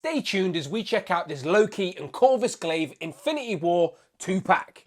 Stay tuned as we check out this Loki and Corvus Glaive Infinity War 2-pack.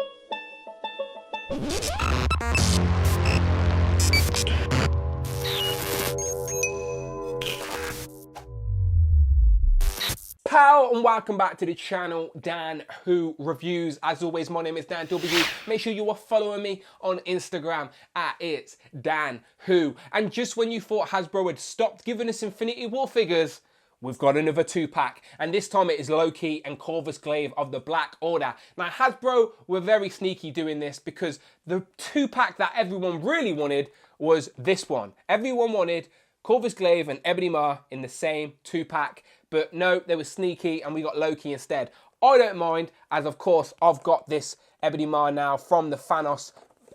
Pow and welcome back to the channel, Dan Who Reviews. As always, my name is Dan W. Make sure you are following me on Instagram at It's Dan Who. And just when you thought Hasbro had stopped giving us Infinity War figures, we've got another 2-pack, and this time it is Loki and Corvus Glaive of the Black Order. Now Hasbro were very sneaky doing this because the 2-pack that everyone really wanted was this one. Everyone wanted Corvus Glaive and Ebony Maw in the same 2-pack, but no, they were sneaky and we got Loki instead. I don't mind, as of course I've got this Ebony Maw now from the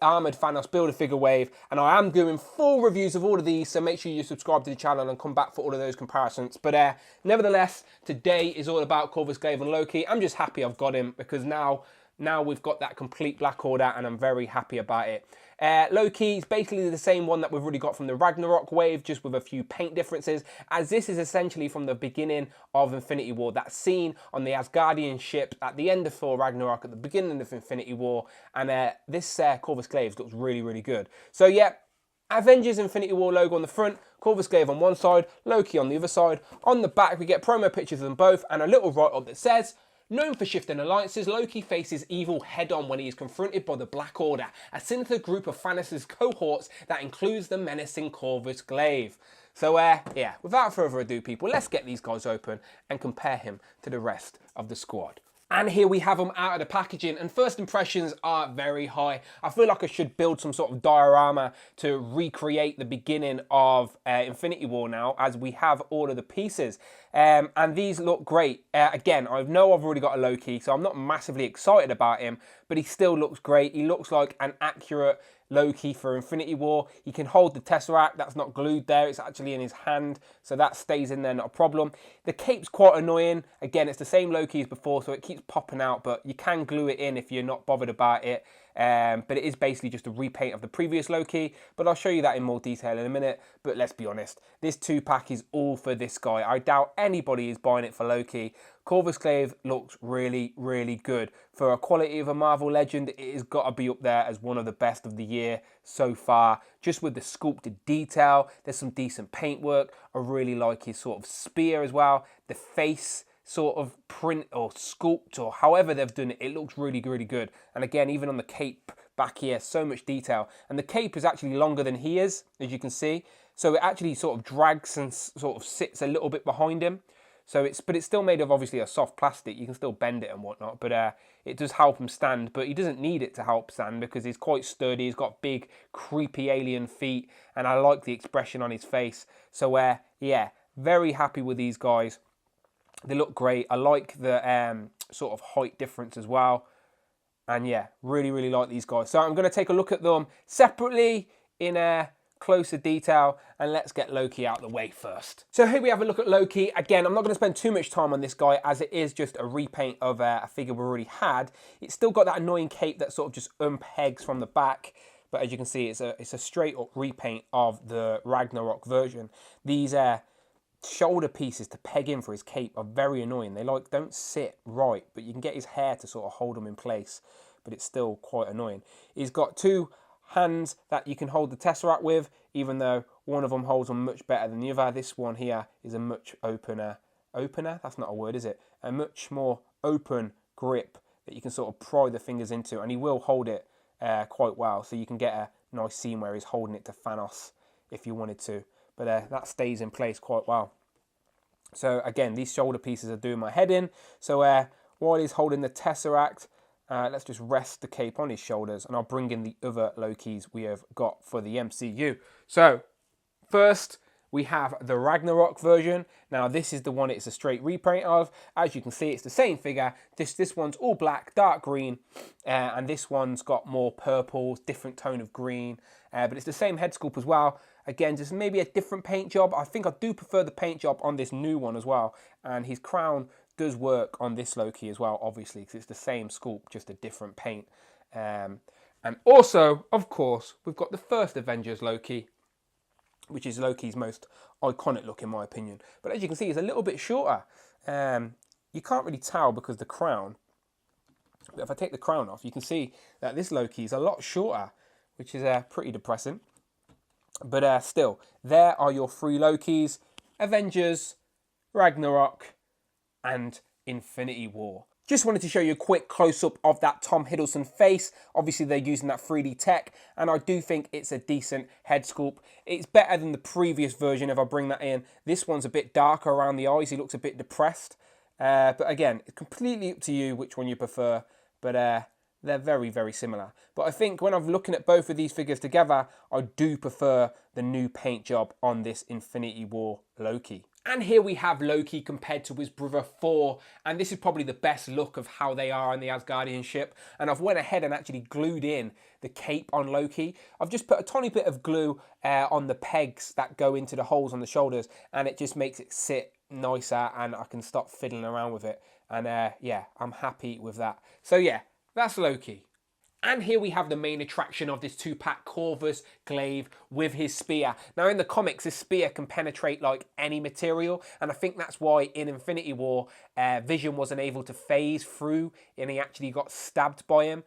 Armoured Thanos Build-A-Figure wave, and I am doing full reviews of all of these, so make sure you subscribe to the channel and come back for all of those comparisons. But nevertheless, today is all about Corvus Glaive and Loki. I'm just happy I've got him because now we've got that complete Black Order and I'm very happy about it. Loki is basically the same one that we've already got from the Ragnarok wave, just with a few paint differences, as this is essentially from the beginning of Infinity War, that scene on the Asgardian ship at the end of Thor Ragnarok, at the beginning of Infinity War, and this Corvus Glaive looks really, really good. So yeah, Avengers Infinity War logo on the front, Corvus Glaive on one side, Loki on the other side. On the back we get promo pictures of them both and a little write-up that says, known for shifting alliances, Loki faces evil head-on when he is confronted by the Black Order, a sinister group of Thanos' cohorts that includes the menacing Corvus Glaive. So yeah, without further ado people, let's get these guys open and compare him to the rest of the squad. And here we have them out of the packaging, and first impressions are very high. I feel like I should build some sort of diorama to recreate the beginning of Infinity War now, as we have all of the pieces. And these look great. Again, I know I've already got a Loki, so I'm not massively excited about him, but he still looks great. He looks like an accurate Loki for Infinity War. He can hold the Tesseract, that's not glued there, it's actually in his hand, so that stays in there, not a problem. The cape's quite annoying. Again, it's the same Loki as before, so it keeps popping out, but you can glue it in if you're not bothered about it. But it is basically just a repaint of the previous Loki, but I'll show you that in more detail in a minute. But let's be honest, this 2-pack is all for this guy. I doubt anybody is buying it for Loki. Corvus Glaive looks really, really good. For a quality of a Marvel legend, it has got to be up there as one of the best of the year so far. Just with the sculpted detail, there's some decent paintwork. I really like his sort of spear as well. The face sort of print or sculpt or however they've done it, it looks really, really good. And again, even on the cape back here, so much detail. And the cape is actually longer than he is, as you can see. So it actually sort of drags and sort of sits a little bit behind him. So but it's still made of obviously a soft plastic. You can still bend it and whatnot, but it does help him stand. But he doesn't need it to help stand because he's quite sturdy. He's got big, creepy alien feet, and I like the expression on his face. So yeah, very happy with these guys. They look great. I like the sort of height difference as well. And yeah, really, really like these guys. So I'm going to take a look at them separately in a closer detail, and let's get Loki out of the way first. So here we have a look at Loki. Again, I'm not going to spend too much time on this guy as it is just a repaint of a figure we already had. It's still got that annoying cape that sort of just unpegs from the back, but as you can see, it's a straight up repaint of the Ragnarok version. These shoulder pieces to peg in for his cape are very annoying. They don't sit right, but you can get his hair to sort of hold them in place, but it's still quite annoying. He's got two hands that you can hold the Tesseract with, even though one of them holds them much better than the other. This one here is a much opener, that's not a word, is it? A much more open grip that you can sort of pry the fingers into, and he will hold it quite well, so you can get a nice scene where he's holding it to Thanos if you wanted to, but that stays in place quite well. So again, these shoulder pieces are doing my head in. So while he's holding the Tesseract, let's just rest the cape on his shoulders, and I'll bring in the other Lokis we have got for the MCU. So first we have the Ragnarok version. Now this is the one it's a straight reprint of. As you can see, it's the same figure. This one's all black, dark green, and this one's got more purple, different tone of green, but it's the same head sculpt as well. Again, just maybe a different paint job. I think I do prefer the paint job on this new one as well, and his crown does work on this Loki as well, obviously, because it's the same sculpt, just a different paint. And also, of course, we've got the first Avengers Loki, which is Loki's most iconic look in my opinion. But as you can see, he's a little bit shorter. You can't really tell because the crown, but if I take the crown off, you can see that this Loki is a lot shorter, which is pretty depressing. But still, there are your 3 Lokis: Avengers, Ragnarok, and Infinity War. Just wanted to show you a quick close-up of that Tom Hiddleston face. Obviously, they're using that 3D tech, and I do think it's a decent head sculpt. It's better than the previous version, if I bring that in. This one's a bit darker around the eyes. He looks a bit depressed. But again, it's completely up to you which one you prefer. But they're very, very similar. But I think when I'm looking at both of these figures together, I do prefer the new paint job on this Infinity War Loki. And here we have Loki compared to his brother Thor, and this is probably the best look of how they are in the Asgardian ship. And I've went ahead and actually glued in the cape on Loki. I've just put a tiny bit of glue on the pegs that go into the holes on the shoulders, and it just makes it sit nicer, and I can stop fiddling around with it. And yeah, I'm happy with that. So yeah, that's Loki. And here we have the main attraction of this 2-pack, Corvus Glaive with his spear. Now in the comics, this spear can penetrate like any material, and I think that's why in Infinity War, Vision wasn't able to phase through and he actually got stabbed by him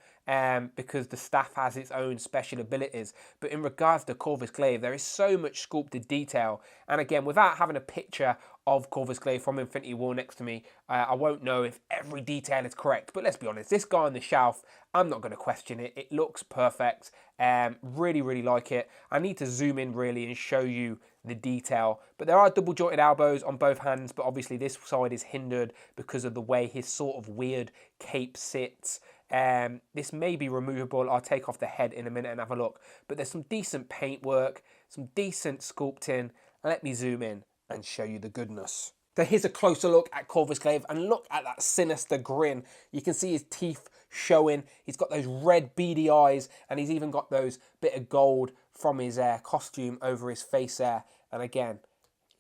because the staff has its own special abilities. But in regards to Corvus Glaive, there is so much sculpted detail, and again, without having a picture of Corvus Glaive from Infinity War next to me, I won't know if every detail is correct. But let's be honest, this guy on the shelf, I'm not going to question it. It looks perfect. Really, really like it. I need to zoom in really and show you the detail. But there are double jointed elbows on both hands, but obviously this side is hindered because of the way his sort of weird cape sits. This may be removable. I'll take off the head in a minute and have a look. But there's some decent paint work, some decent sculpting. Let me zoom in and show you the goodness. So here's a closer look at Corvus Glaive, and look at that sinister grin. You can see his teeth showing. He's got those red beady eyes, and he's even got those bit of gold from his costume over his face there. And again,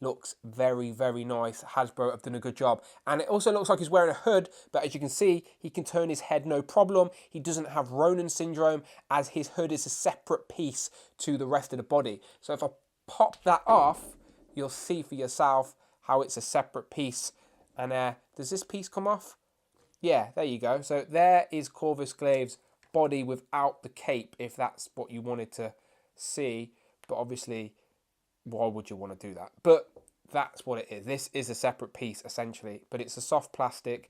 looks very, very nice. Hasbro have done a good job. And it also looks like he's wearing a hood, but as you can see, he can turn his head no problem. He doesn't have Ronin syndrome, as his hood is a separate piece to the rest of the body. So if I pop that off, you'll see for yourself how it's a separate piece. And does this piece come off? Yeah, there you go. So there is Corvus Glaive's body without the cape, if that's what you wanted to see. But obviously, why would you want to do that? But that's what it is. This is a separate piece, essentially. But it's a soft plastic,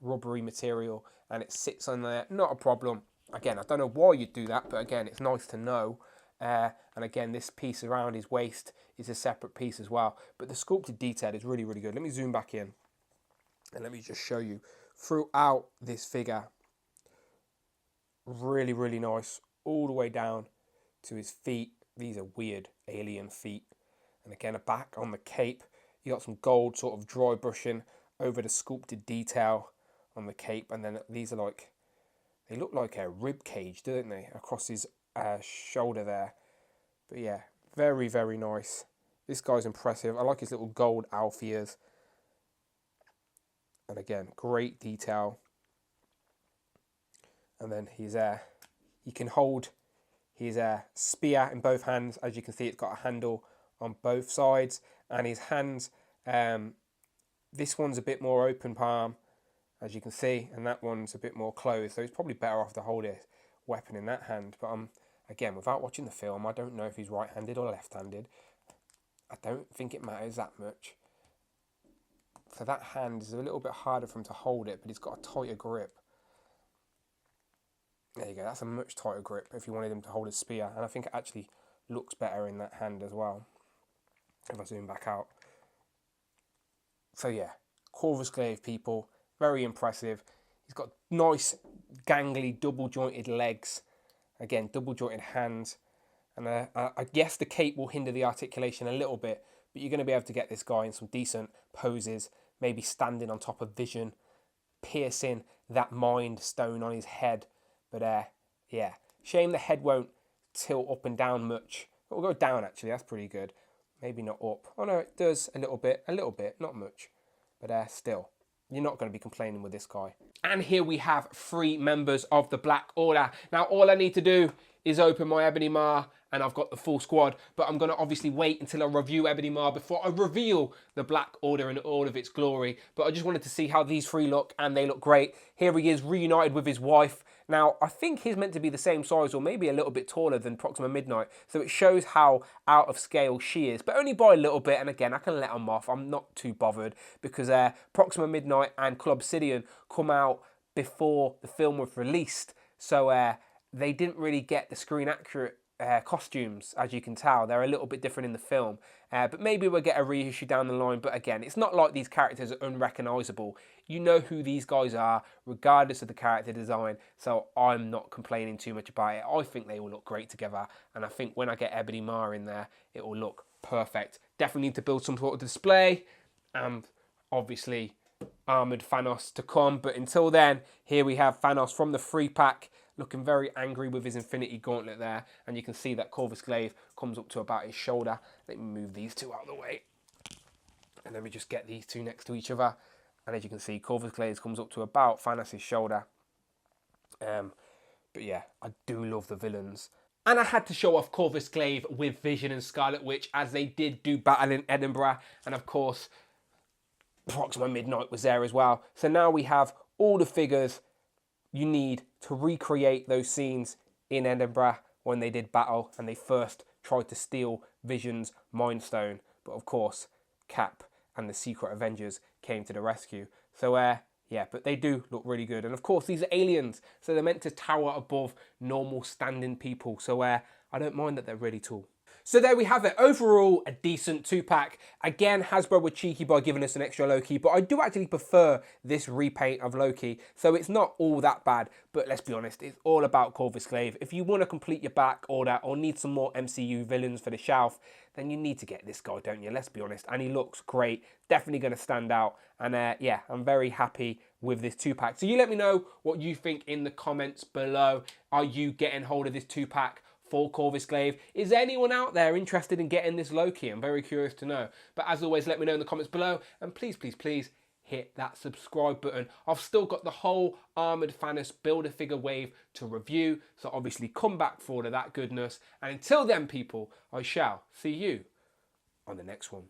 rubbery material, and it sits on there. Not a problem. Again, I don't know why you'd do that, but again, it's nice to know. And again, this piece around his waist is a separate piece as well. But the sculpted detail is really, really good. Let me zoom back in and let me just show you throughout this figure. Really, really nice. All the way down to his feet. These are weird alien feet. And again, a back on the cape. You got some gold sort of dry brushing over the sculpted detail on the cape. And then these are like, they look like a rib cage, don't they? Across his shoulder there. But yeah, very, very nice. This guy's impressive. I like his little gold elf ears. And again, great detail. And then he can hold his spear in both hands. As you can see, it's got a handle on both sides. And his hands, this one's a bit more open palm, as you can see. And that one's a bit more closed. So he's probably better off to hold his weapon in that hand. But again, without watching the film, I don't know if he's right-handed or left-handed. I don't think it matters that much. So that hand is a little bit harder for him to hold it, but he's got a tighter grip. There you go, that's a much tighter grip if you wanted him to hold his spear. And I think it actually looks better in that hand as well, if I zoom back out. So yeah, Corvus Glaive, people, very impressive. He's got nice, gangly, double-jointed legs. Again, double-jointed hands. And I guess the cape will hinder the articulation a little bit, but you're going to be able to get this guy in some decent poses, maybe standing on top of Vision, piercing that Mind Stone on his head. But yeah, shame the head won't tilt up and down much. It'll go down, actually, that's pretty good. Maybe not up. Oh no, it does a little bit, not much. But still, you're not going to be complaining with this guy. And here we have 3 members of the Black Order. Now, all I need to do is open, my Ebony Maw, and I've got the full squad, but I'm going to obviously wait until I review Ebony Maw before I reveal the Black Order in all of its glory. But I just wanted to see how these three look, and they look great. Here he is, reunited with his wife. Now, I think he's meant to be the same size or maybe a little bit taller than Proxima Midnight, so it shows how out of scale she is, but only by a little bit, and again, I can let them off. I'm not too bothered, because Proxima Midnight and Club Obsidian come out before the film was released, so they didn't really get the screen accurate costumes, as you can tell. They're a little bit different in the film, but maybe we'll get a reissue down the line. But again, it's not like these characters are unrecognisable. You know who these guys are, regardless of the character design, so I'm not complaining too much about it. I think they will look great together, and I think when I get Ebony Maw in there, it will look perfect. Definitely need to build some sort of display, and obviously armoured Thanos to come. But until then, here we have Thanos from the 3-pack, looking very angry with his Infinity Gauntlet there. And you can see that Corvus Glaive comes up to about his shoulder. Let me move these two out of the way. And let me just get these two next to each other. And as you can see, Corvus Glaive comes up to about Thanos' shoulder. But yeah, I do love the villains. And I had to show off Corvus Glaive with Vision and Scarlet Witch, as they did do battle in Edinburgh. And of course, Proxima Midnight was there as well. So now we have all the figures you need to recreate those scenes in Edinburgh when they did battle and they first tried to steal Vision's Mind Stone. But of course, Cap and the Secret Avengers came to the rescue. So yeah, but they do look really good. And of course, these are aliens, so they're meant to tower above normal standing people. So I don't mind that they're really tall. So there we have it. Overall, a decent 2-pack. Again, Hasbro were cheeky by giving us an extra Loki, but I do actually prefer this repaint of Loki, so it's not all that bad. But let's be honest, it's all about Corvus Glaive. If you want to complete your back order or need some more MCU villains for the shelf, then you need to get this guy, don't you? Let's be honest. And he looks great. Definitely going to stand out. And yeah, I'm very happy with this 2-pack. So you let me know what you think in the comments below. Are you getting hold of this 2-pack for Corvus Glaive? Is anyone out there interested in getting this Loki? I'm very curious to know. But as always, let me know in the comments below. And please, please, please hit that subscribe button. I've still got the whole Armoured Thanos Build-A-Figure wave to review. So obviously come back for all of that goodness. And until then, people, I shall see you on the next one.